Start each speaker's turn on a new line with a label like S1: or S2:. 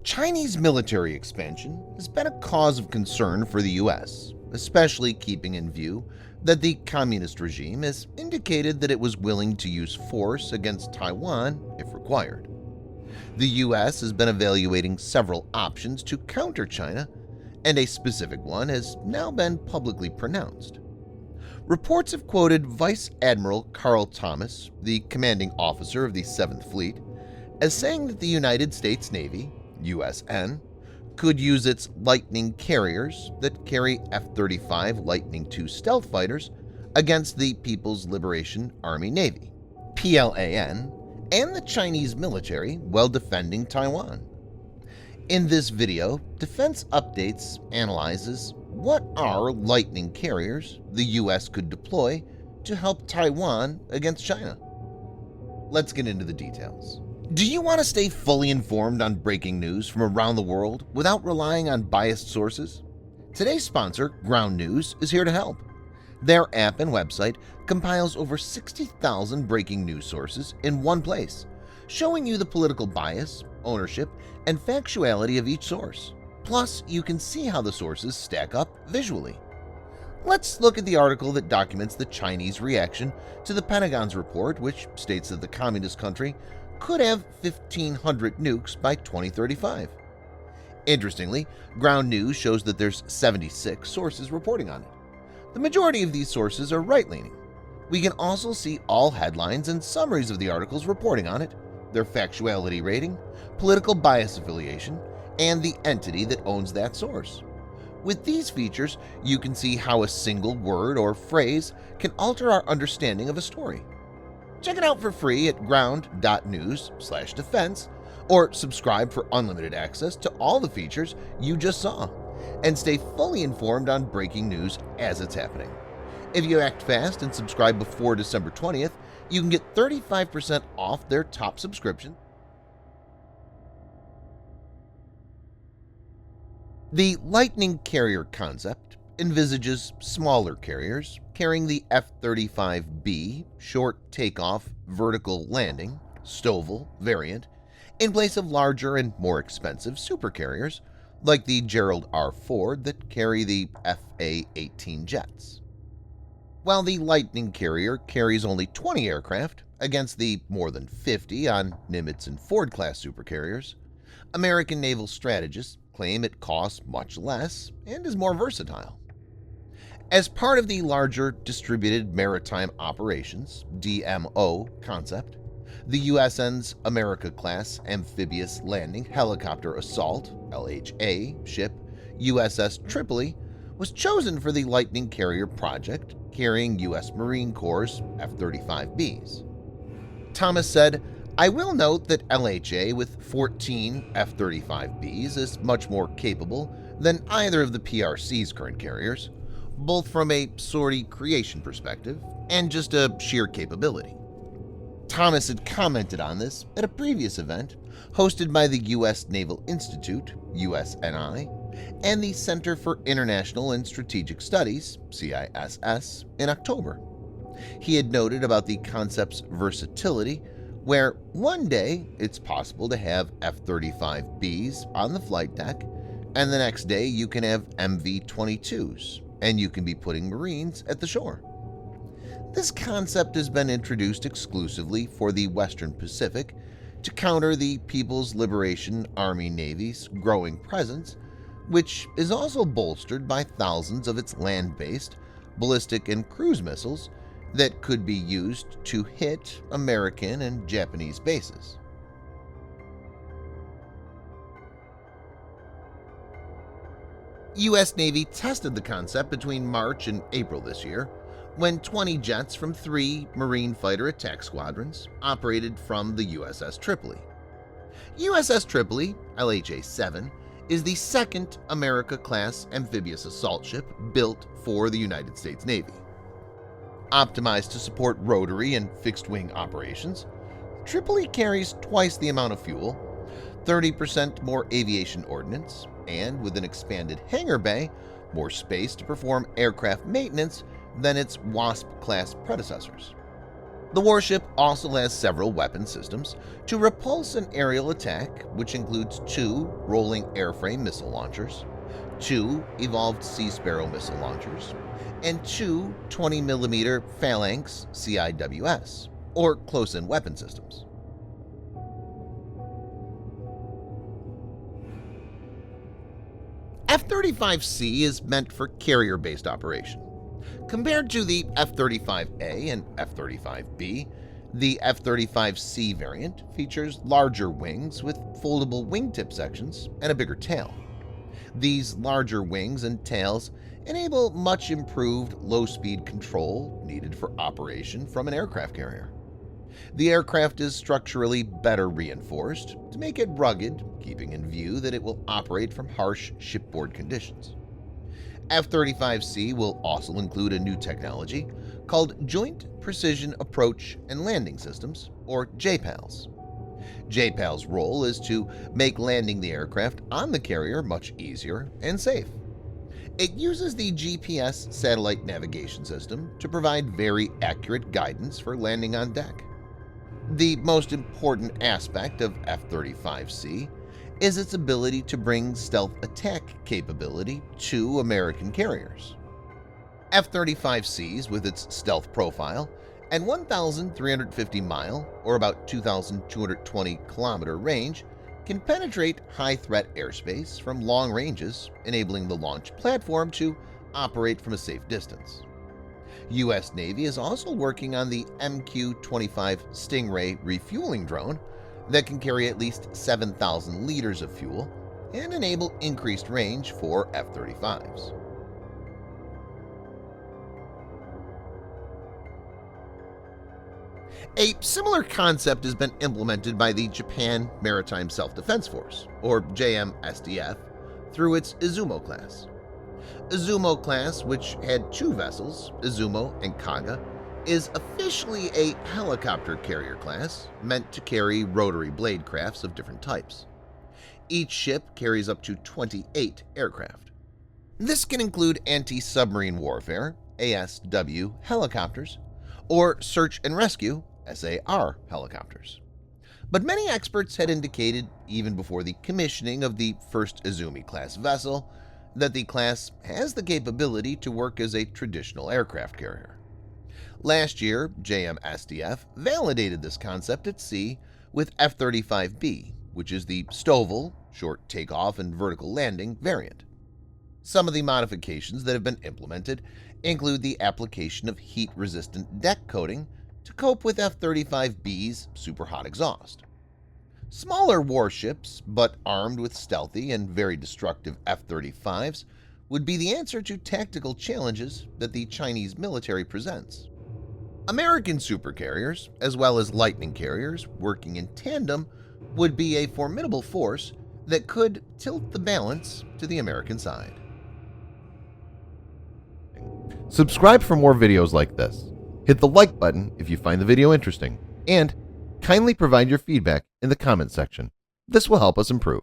S1: Chinese military expansion has been a cause of concern for the U.S., especially keeping in view that the communist regime has indicated that it was willing to use force against Taiwan if required. The U.S. has been evaluating several options to counter China, and a specific one has now been publicly pronounced. Reports have quoted Vice Admiral Karl Thomas, the commanding officer of the 7th Fleet, as saying that the United States Navy, USN, could use its Lightning carriers that carry F-35 Lightning II stealth fighters against the People's Liberation Army Navy, PLAN, and the Chinese military while defending Taiwan. In this video, Defense Updates analyzes what are Lightning carriers the U.S. could deploy to help Taiwan against China. Let's get into the details. Do you want to stay fully informed on breaking news from around the world without relying on biased sources? Today's sponsor, Ground News, is here to help. Their app and website compiles over 60,000 breaking news sources in one place, showing you the political bias, ownership, and factuality of each source. Plus, you can see how the sources stack up visually. Let's look at the article that documents the Chinese reaction to the Pentagon's report, which states that the communist country could have 1,500 nukes by 2035. Interestingly, Ground News shows that there's 76 sources reporting on it. The majority of these sources are right-leaning. We can also see all headlines and summaries of the articles reporting on it, their factuality rating, political bias affiliation, and the entity that owns that source. With these features, you can see how a single word or phrase can alter our understanding of a story. Check it out for free at ground.news/defense or subscribe for unlimited access to all the features you just saw and stay fully informed on breaking news as it's happening. If you act fast and subscribe before December 20th, you can get 35% off their top subscription. The Lightning carrier concept envisages smaller carriers carrying the F-35B short takeoff vertical landing STOVL variant in place of larger and more expensive supercarriers like the Gerald R. Ford that carry the FA-18 jets. While the Lightning carrier carries only 20 aircraft against the more than 50 on Nimitz and Ford-class supercarriers, American naval strategists claim it costs much less and is more versatile. As part of the larger Distributed Maritime Operations (DMO) concept, the USN's America-class Amphibious Landing Helicopter Assault (LHA) ship USS Tripoli was chosen for the Lightning carrier project, carrying U.S. Marine Corps' F-35Bs. Thomas said, "I will note that LHA with 14 F-35Bs is much more capable than either of the PRC's current carriers, both from a sortie creation perspective and just a sheer capability." Thomas had commented on this at a previous event hosted by the U.S. Naval Institute, USNI, and the Center for International and Strategic Studies, CISS, in October. He had noted about the concept's versatility, where one day it's possible to have F-35Bs on the flight deck, and the next day you can have MV-22s, and you can be putting Marines at the shore. This concept has been introduced exclusively for the Western Pacific to counter the People's Liberation Army Navy's growing presence, which is also bolstered by thousands of its land-based ballistic and cruise missiles that could be used to hit American and Japanese bases. U.S. Navy tested the concept between March and April this year, when 20 jets from 3 Marine Fighter Attack Squadrons operated from the USS Tripoli. USS Tripoli, LHA-7, is the second America-class amphibious assault ship built for the United States Navy. Optimized to support rotary and fixed-wing operations, Tripoli carries twice the amount of fuel, 30% more aviation ordnance, and with an expanded hangar bay, more space to perform aircraft maintenance than its WASP-class predecessors. The warship also has several weapon systems to repulse an aerial attack, which includes 2 rolling airframe missile launchers, 2 evolved Sea Sparrow missile launchers, and 2 20mm Phalanx CIWS, or close-in weapon systems. F-35C is meant for carrier-based operation. Compared to the F-35A and F-35B, the F-35C variant features larger wings with foldable wingtip sections and a bigger tail. These larger wings and tails enable much improved low-speed control needed for operation from an aircraft carrier. The aircraft is structurally better reinforced to make it rugged, keeping in view that it will operate from harsh shipboard conditions. F-35C will also include a new technology called Joint Precision Approach and Landing Systems, or JPALS. JPAL's role is to make landing the aircraft on the carrier much easier and safe. It uses the GPS satellite navigation system to provide very accurate guidance for landing on deck. The most important aspect of F-35C is its ability to bring stealth attack capability to American carriers. F-35Cs, with its stealth profile and 1,350-mile or about 2,220-kilometer range, can penetrate high-threat airspace from long ranges, enabling the launch platform to operate from a safe distance. U.S. Navy is also working on the MQ-25 Stingray refueling drone that can carry at least 7,000 liters of fuel and enable increased range for F-35s. A similar concept has been implemented by the Japan Maritime Self-Defense Force, or JMSDF, through its Izumo class. Izumo class, which had 2 vessels, Izumo and Kaga, is officially a helicopter carrier class meant to carry rotary blade crafts of different types. Each ship carries up to 28 aircraft. This can include anti-submarine warfare (ASW) helicopters or search and rescue (SAR) helicopters. But many experts had indicated, even before the commissioning of the first Izumi-class vessel, that the class has the capability to work as a traditional aircraft carrier. Last year, JMSDF validated this concept at sea with F-35B, which is the STOVL, short takeoff and vertical landing, variant. Some of the modifications that have been implemented include the application of heat-resistant deck coating to cope with F-35B's super-hot exhaust. Smaller warships, but armed with stealthy and very destructive F-35s, would be the answer to tactical challenges that the Chinese military presents. American supercarriers, as well as Lightning carriers working in tandem, would be a formidable force that could tilt the balance to the American side.
S2: Subscribe for more videos like this. Hit the like button if you find the video interesting, and kindly provide your feedback in the comment section. This will help us improve.